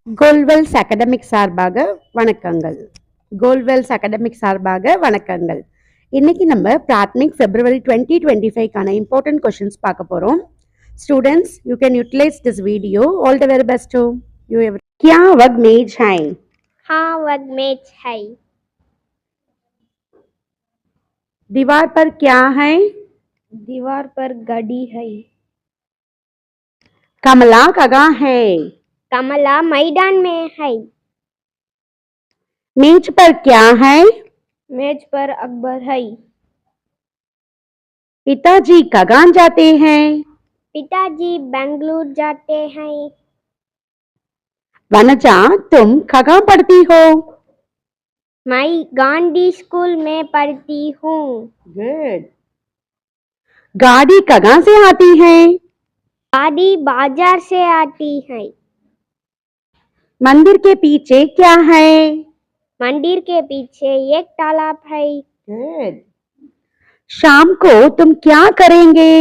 கோல்வெல்ஸ் academic சார்பாக வணக்கங்கள். கோல்வெல்ஸ் academic சார்பாக வணக்கங்கள். இன்னைக்கு நம்ம பிராத்மிக் February 2025 இம்பார்ட்டன்ட் கொஸ்டின்ஸ் பார்க்க போறோம். Students, you can utilise this video. All the very best to you every. क्या वग मेज है? हाँ वग मेज है। दीवार पर क्या है? दीवार पर घड़ी है। कमला कहाँ है? कमला मैदान में है। मेज पर क्या है? मेज पर अकबर है। पिताजी कहाँ जाते हैं? पिताजी बेंगलुरु जाते हैं। वनजा, तुम कहाँ पढ़ती हो? मैं गांधी स्कूल में पढ़ती हूँ। गुड. गाड़ी कहाँ से आती है? गाड़ी बाजार से आती है। मंदिर के पीछे क्या है? मंदिर के पीछे एक तालाब है। गुड. शाम को तुम क्या करेंगे?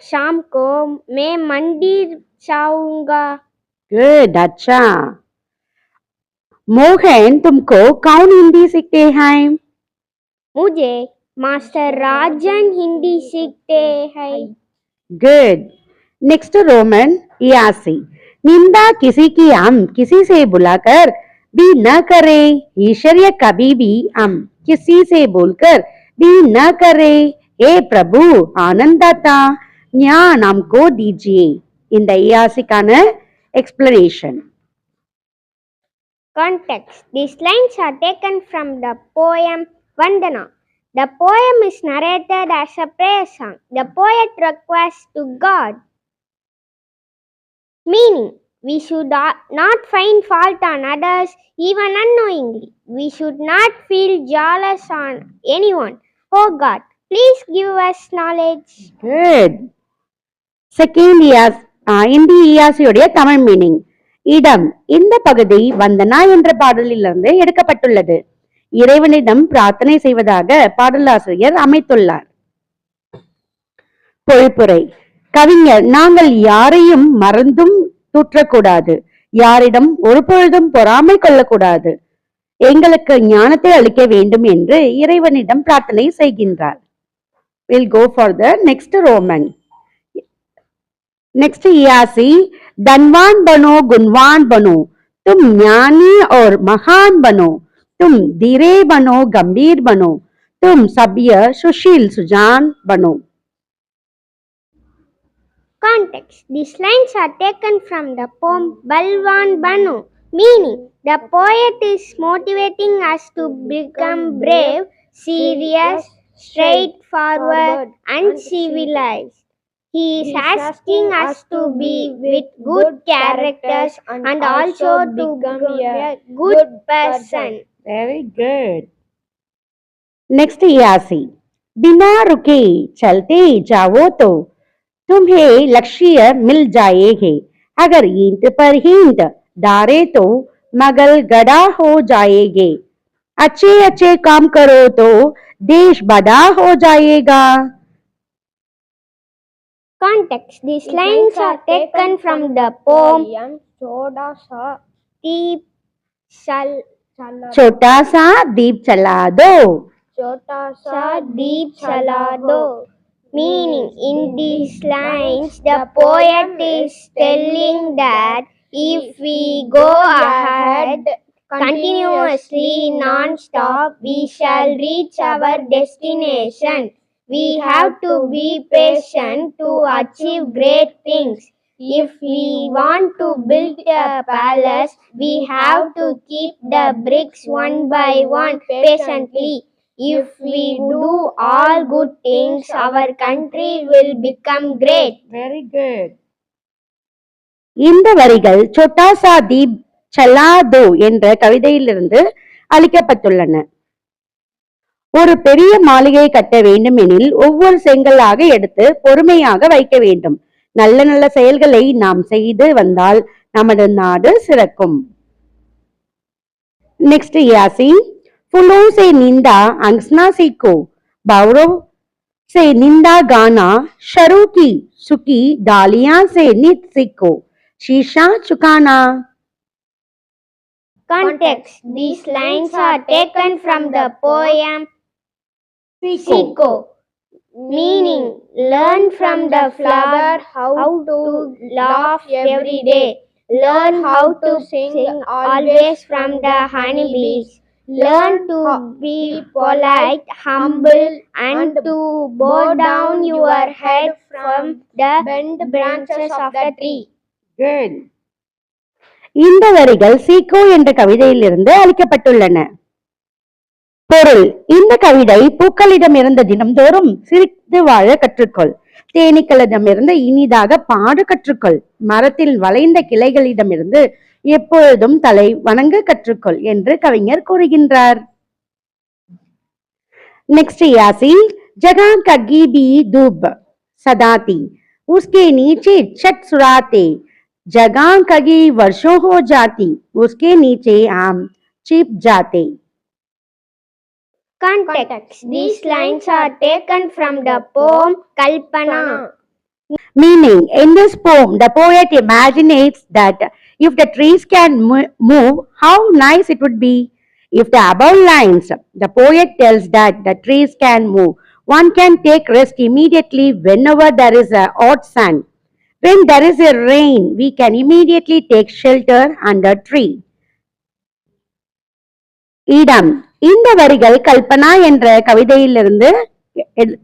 शाम को मैं मंदिर जाऊंगा। गुड. अच्छा. मोहन, तुमको कौन हिंदी सीखते हैं? मुझे मास्टर राजन हिंदी सीखते हैं। गुड. Next Roman 82. निंदा किसी की हम किसी से बुलाकर भी न करें. ईश्वरीय कभी भी हम किसी से बोलकर भी न करें. हे प्रभु आनंदाता ज्ञान हमको दीजिए. இந்த ஈயாசிக்கான explanation. Context. These lines are taken from the poem Vandana. The poem is narrated as a prayer song. The poet requests to God. Meaning, we should not find fault on others even unknowingly. We should not feel jealous on anyone. Oh God, please give us knowledge. Good. Second Hindi ஈயாசியுடைய Tamil meaning. இடம். இந்த பகுதி வந்தனா என்ற பாடலிலிருந்து எடுக்கப்பட்டுள்ளது. இறைவனிடம் பிரார்த்தனை செய்வதாக பாடலாசிரியர் அமைத்துள்ளார். பொழிப்புரை. கவிஞர், நாங்கள் யாரையும் மறந்தும் தூற்றக்கூடாது, யாரிடம் ஒரு பொழுதும் பொறாமை கொள்ளக்கூடாது, எங்களுக்கு ஞானத்தை அளிக்க வேண்டும் என்று இறைவனிடம் பிரார்த்தனை செய்கின்றார். We'll go for the next Roman. Next यासी. धनवान बनो गुणवान बनो, तुम ज्ञानी और महान बनो, तुम धीरे बनो गंभीर बनो, तुम सभ्य सुशील सुजान बनो. Context. These lines are taken from the poem Balwan Banu. Meaning, the poet is motivating us to become brave, serious, straightforward, and civilized. He is asking us to be with good characters and also to become a good person. Very good. Next यासी. बिना रुके चलते जाओ तो तुम्हें लक्ष्य मिल जाएंगे. अगर ईंट पर ईंट डारे तो मगल गड़ा हो जाएंगे. अच्छे अच्छे काम करो तो देश बड़ा हो जाएगा. Context. These lines are taken from the poem Choda Sa Deep छोटा सा दीप चला दो. Chota Sa Deep Chala Do. Meaning, in these lines, the poet is telling that if we go ahead continuously non-stop, we shall reach our destination. We have to be patient to achieve great things. If we want to build a palace, we have to keep the bricks one by one patiently. If we do all good things, our country will become great. Very good. இந்த வரிகள் छोटा सा दीप चला दो என்ற கவிதையிலிருந்து அளிக்கப்பட்டுள்ளன. ஒரு பெரிய மாளிகை கட்ட வேண்டும் எனில் ஒவ்வொரு செங்கலாக எடுத்து பொறுமையாக வைக்க வேண்டும். நல்ல நல்ல செயல்களை நாம் செய்து வந்தால் நமது நாடு சிறக்கும். नेक्स्ट यासी. फूलों से निंदा अंगना सीखो, बावरों से निंदा गाना, शरू की सुखी डालियां से नित सीखो, शीशा चुकाना. Context. These lines are taken from the poem Siko. Meaning, learn from the flower how to laugh every day. Learn how to sing always from the honeybees. Learn to be polite, humble, and to bow down your head from the bent branches of the tree. Good. இந்த வரிகள் சீக்கோ என்ற கவிதையிலிருந்து அளிக்கப்பட்டுள்ளன. பொருள்: இந்த கவிதை பூக்களிடமிருந்து தினம்தோறும் சிரித்து வாழ கற்றுக்கொள். தேனீக்களிடமிருந்து இனிதாக பாட கற்றுக்கொள். மரத்தில் வளைந்த கிளைகளிடமிருந்து எப்பொழுதும் தலை வணங்க கற்றுக்கொள் என்று கவிஞர் கூறுகின்றார். नेक्स्ट यासी जगह कगी भी धूप सदाती उसके नीचे छत सुराते जगह कगी वर्षों हो जाती उसके नीचे आम छिप जाते. Context. These lines are taken from the poem Kalpana. Meaning, in this poem, the poet imagines that if the trees can move, how nice it would be. If the above lines, the poet tells that the trees can move, one can take rest immediately whenever there is a hot sun. When there is a rain, we can immediately take shelter under tree. இடம்: இந்த வரிகள் கல்பனா என்ற கவிதையிலிருந்து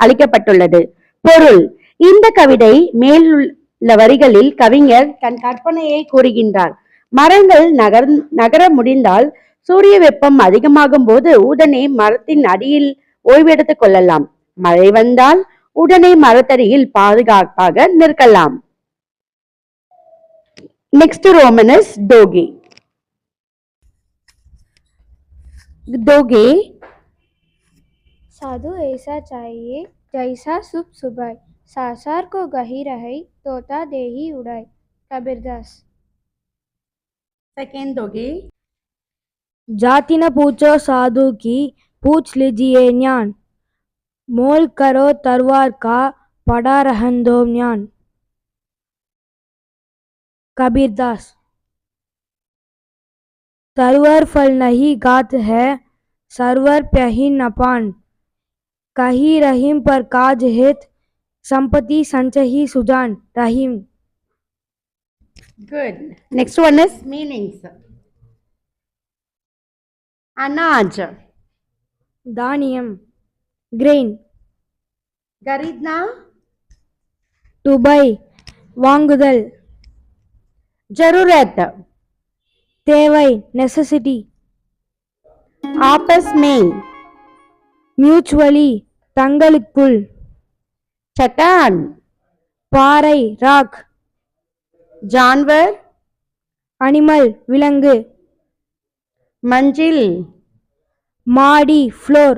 அளிக்கப்பட்டுள்ளது. பொருள்: இந்த கவிதை மேலுள்ள வரிகளில் கவிஞர் தன் கற்பனையை கூறுகின்றார். மரங்கள் நகர முடிந்தால் சூரிய வெப்பம் அதிகமாகும் போது உடனே மரத்தின் அடியில் ஓய்வெடுத்துக் கொள்ளலாம். மழை வந்தால் உடனே மரத்தடியில் பாதுகாப்பாக நிற்கலாம். நெக்ஸ்ட் ரோமன் இஸ் டோகே. दोगे साधु ऐसा चाहिए जैसा सुब सुबह सासार को गही रहे तोता दे ही उड़ाए. कबीरदास. सेकेंड दोगे जाति न पूछो साधु की पूछ लीजिए ज्ञान मोल करो तरवार का पड़ा रहन दो ज्ञान. कबीरदास. तरवर फल नहीं गात है सरवर प्यही नपान कही रहीम पर काज हित संपत्ति संचही सुजान. रहीम. Good. Next one is meanings. अनाज धान्यम grain. खरीदना to buy வாங்குதல். जरूरत தேவை necessity. आपस में mutually தங்களுக்குள். चट्टान பாறை rock. जानवर animal விலங்கு. मंजिल மாடி floor.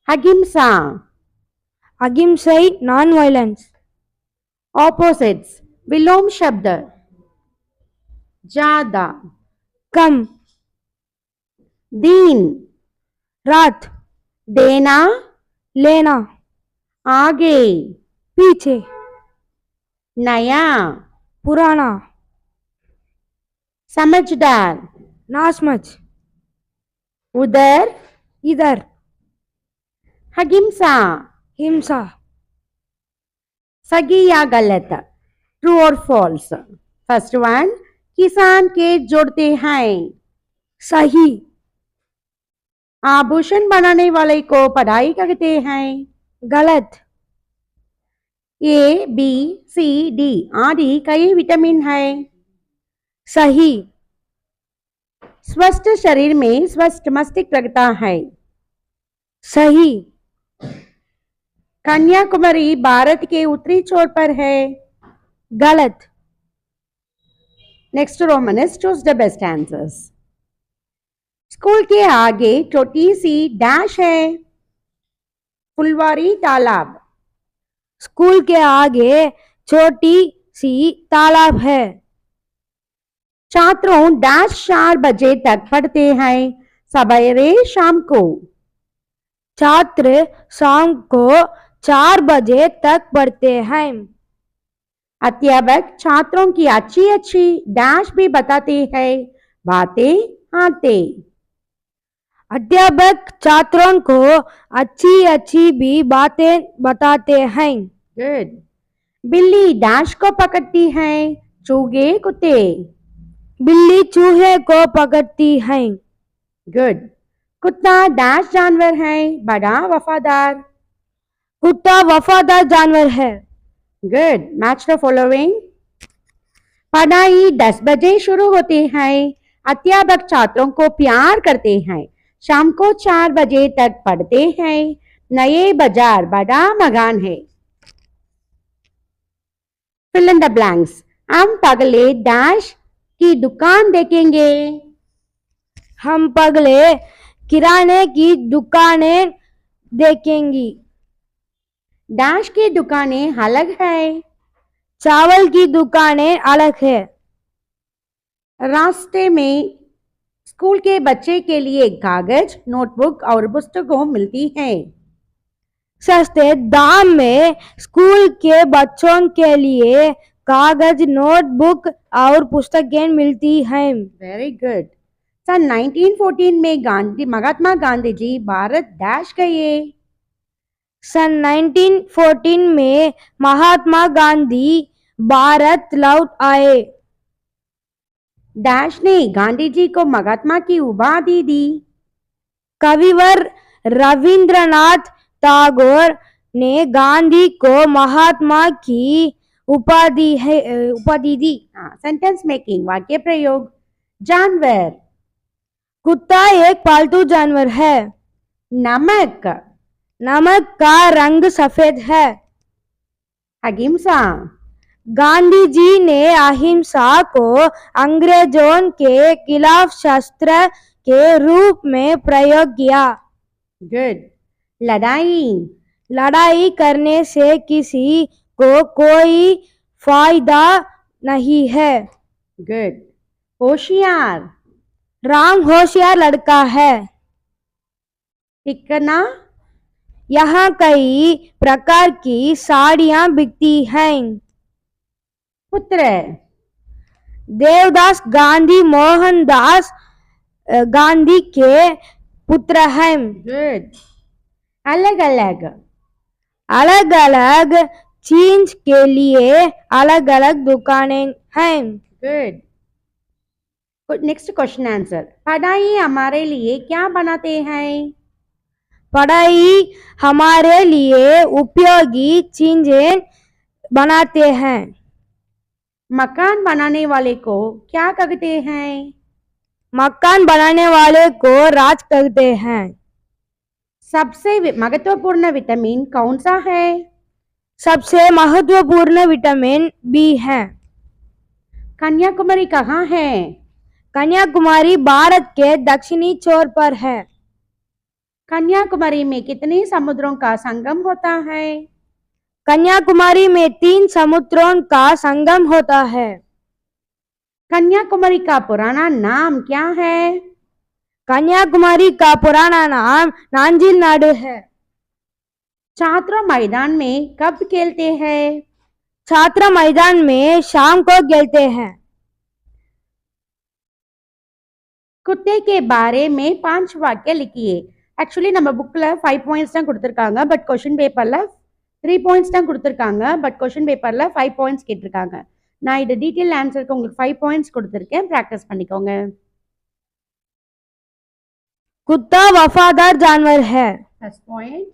अहिंसा அகிம்சை non violence. opposites विलोम शब्द ज्यादा कम. दीन रात. देना लेना. आगे पीछे. नया पुराना. समझदार नासमझ. उधर इधर. अहिंसा हिंसा. सही या गलत ट्रू और फॉल्स. फर्स्ट वन किसान खेत जोड़ते हैं. सही. आभूषण बनाने वाले को पढ़ाई कहते हैं. गलत. ए बी सी डी आदि कई विटामिन है. सही. स्वस्थ शरीर में स्वस्थ मस्तिष्क लगता है. सही. कन्याकुमारी भारत के उत्तरी छोर पर है. गलत. Next Roman is choose the best answers. School के आगे छोटी सी डैश है. फुलवारी तालाब. स्कूल के आगे छोटी सी तालाब है. छात्रों डैश 4 बजे तक पढ़ते हैं. सवेरे शाम को. छात्र शाम को 4 बजे तक पढ़ते हैं. अध्यापक छात्रों की अच्छी अच्छी डैश भी बताते हैं. बातें आते। अध्यापक छात्रों को अच्छी अच्छी भी बातें बताते हैं। गुड। बिल्ली डैश को पकड़ती है, चूहे कुत्ते। बिल्ली चूहे को पकड़ती है। गुड। कुत्ता डैश जानवर है, बड़ा वफादार। कुत्ता वफादार जानवर है। गुड। Match the following. पढ़ाई 10 बजे शुरू होती है, अध्यापक छात्रों को प्यार करते हैं, शाम को 4 बजे तक पढ़ते हैं, नए बाजार बड़ा मकान है। Fill in the blanks. हम पगले डैश की दुकान देखेंगे। हम पगले किराने की दुकानें देखेंगी। डैश की दुकानें अलग है। चावल की दुकानें अलग है। रास्ते में स्कूल के बच्चे के लिए कागज, नोटबुक और पुस्तकों मिलती हैं। सस्ते दाम में स्कूल के बच्चों के लिए कागज, नोटबुक और पुस्तकें मिलती हैं। Very good. सन 1914 में महात्मा गांधी जी भारत डैश गए। सन 1914 में महात्मा गांधी भारत लौट आए। डैश ने गांधी जी को महात्मा की उपाधि दी। कविवर रविंद्रनाथ टैगोर ने गांधी को महात्मा की उपाधि दी। सेंटेंस मेकिंग, वाक्य प्रयोग। जानवर। कुत्ता एक पालतू जानवर है। नमक। नमक का रंग सफेद है। अहिंसा। गांधी जी ने अहिंसा को अंग्रेजों के खिलाफ शस्त्र के रूप में प्रयोग किया। गुड। लड़ाई। लड़ाई करने से किसी को कोई फायदा नहीं है। गुड। होशियार। राम होशियार लड़का है। टिकना। यहाँ कई प्रकार की साड़ियाँ बिकती हैं। पुत्र। देवदास गांधी मोहनदास गांधी के पुत्र हैं। गुड। अलग अलग। अलग अलग चीज के लिए अलग अलग दुकानें हैं। गुड। Next question answer. पढ़ाई हमारे लिए क्या बनाते हैं? पढ़ाई हमारे लिए उपयोगी चीजें बनाते हैं। मकान बनाने वाले को क्या कहते हैं? मकान बनाने वाले को राज कहते हैं। सबसे महत्वपूर्ण विटामिन कौन सा है? सबसे महत्वपूर्ण विटामिन बी है। कन्याकुमारी कहाँ है? कन्याकुमारी भारत के दक्षिणी छोर पर है। कन्याकुमारी में कितने समुद्रों का संगम होता है? कन्याकुमारी में 3 समुद्रों का संगम होता है। कन्याकुमारी का पुराना नाम क्या है? कन्याकुमारी का पुराना नाम नांजिल नाडु है। छात्र मैदान में कब खेलते हैं? छात्र मैदान में शाम को खेलते हैं। குட்டை के बारे में 5 வாக்கியம் लिखिए. ஆக்சுவலி நம்ம புக்கில் 5 பாயிண்ட்ஸ் தான் கொடுத்துருக்காங்க, பட் கொஷின் பேப்பரில் 3 பாயிண்ட்ஸ் தான் கொடுத்துருக்காங்க, பட் கொஷின் பேப்பரில் 5 பாயிண்ட்ஸ் கேட்டிருக்காங்க. நான் இது டீட்டெயில் ஆன்சருக்கு உங்களுக்கு 5 பாயிண்ட்ஸ் கொடுத்துருக்கேன், ப்ராக்டிஸ் பண்ணிக்கோங்க. कुत्ता वफादार जानवर है। First point.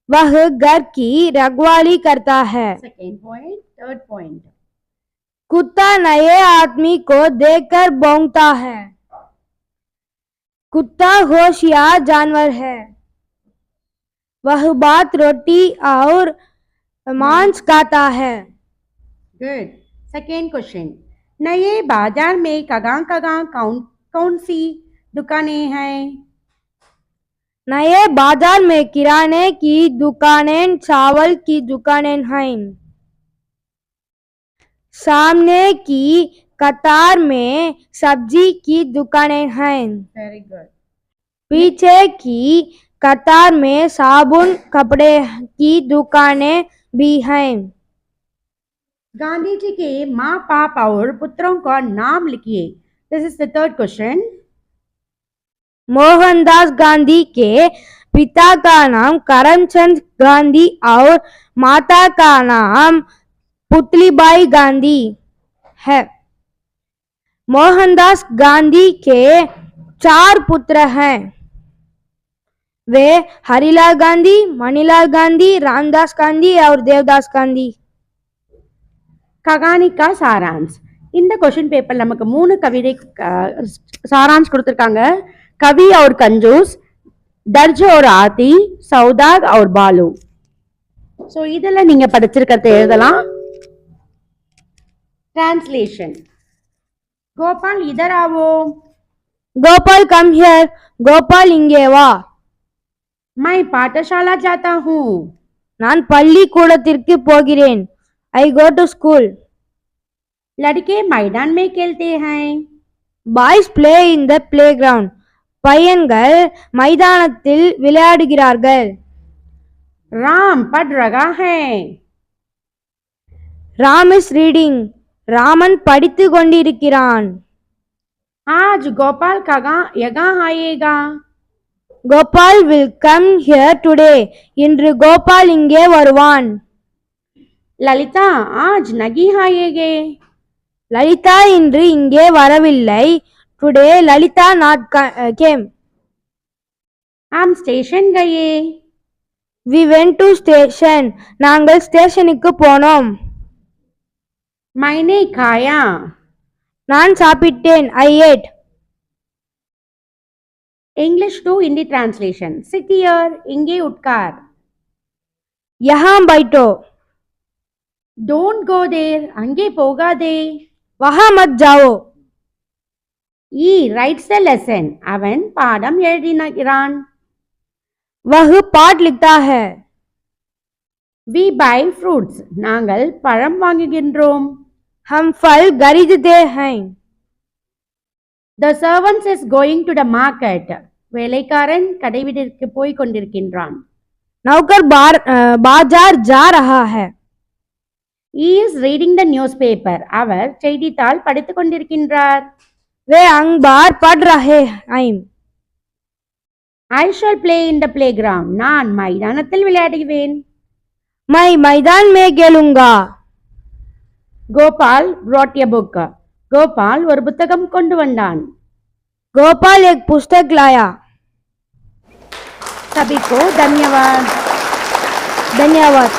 वह घर की रखवाली करता है। Second point. Third point. कुत्ता नए आदमी को देखकर भौंकता है। कुत्ता होशियार जानवर है। वह भात, रोटी और मांस खाता है। गुड। Second question. नए बाजार में कहाँ कौन सी दुकानें हैं? नए बाजार में किराने की दुकानें, चावल की दुकानें हैं। सामने की कतार में सब्जी की दुकानें हैं। Very good. पीछे की कतार में साबुन, कपड़े की दुकानें भी हैं। गांधी जी के माँ बाप और पुत्रों का नाम लिखिए. This is the third question. Mohandas Gandhi के पिता का नाम करमचंद गांधी और माता का नाम पुतलीबाई गांधी है। मोहनदास गांधी के 4 पुत्र हैं। वे हरिलाल गांधी, मणिलाल गांधी, रामदास गांधी और देवदास गांधी। ககானி கா சாராம்ஸ். இந்த கொஷின் பேப்பர் நமக்கு 3 கவிதை சாராம்ஸ் கொடுத்துருக்காங்க. கவி और कंजूस, दर्ज और आती, सौदाग और बालू. ஸோ இதில் நீங்க படிச்சிருக்கிறத எழுதலாம். ट्रांसलेशन. गोपाल इधर आओ. Gopal come here. गोपाल इंगे वा. मैं पाठशाला जाता हूँ. நான் பள்ளிக்கூடத்திற்கு போகிறேன். I go to school. लड़के मैदान में खेलते हैं. Boys play in the playground. பையன்கள் மைதானத்தில் விளையாடுகிறார்கள். राम पढ़ रहा है. Ram is reading. ராமன் படித்து கொண்டிருக்கிறான். आज गोपाल यहाँ आएगा. Gopal will come here today. இன்று கோபால் இங்கே வருவான். ललिता आज नहीं आएगे. லலிதா இன்று இங்கே வரவில்லை. Today Lalita not came. हम स्टेशन गए. We went to station. நாங்கள் ஸ்டேஷனுக்கு போனோம். मैंने खाया. நான் சாப்பிட்டேன். I ate. English to Hindi translation. Sit here. இங்கே உட்கார். यहाँ बैठो. Don't go there. அங்கே போகாதே. वहाँ मत जाओ. He writes the lesson. அவன் பாடம் எழுதுகிறான். वह पाठ लिखता है. We buy fruits. நாங்கள் பழம் வாங்குகின்றோம். हम फल खरीदते हैं. The servant is going to the market. வேலைக்காரன் கடைவீட்டிற்கு போய் கொண்டிருக்கின்றான். नौकर बाजार जा रहा है. He is reading the newspaper. அவர் செய்தித்தாள் படித்துக் கொண்டிருக்கின்றார். वे अखबार पढ़ रहे हैं. I shall play in the playground. நான் மைதானத்தில் விளையாடுவேன். मैं मैदान में खेलूंगा. Gopal brought a book. Gopal ஒரு புத்தகம் கொண்டு வந்தான். गोपाल एक पुस्तक लाया. सभी को धन्यवाद. धन्यवाद.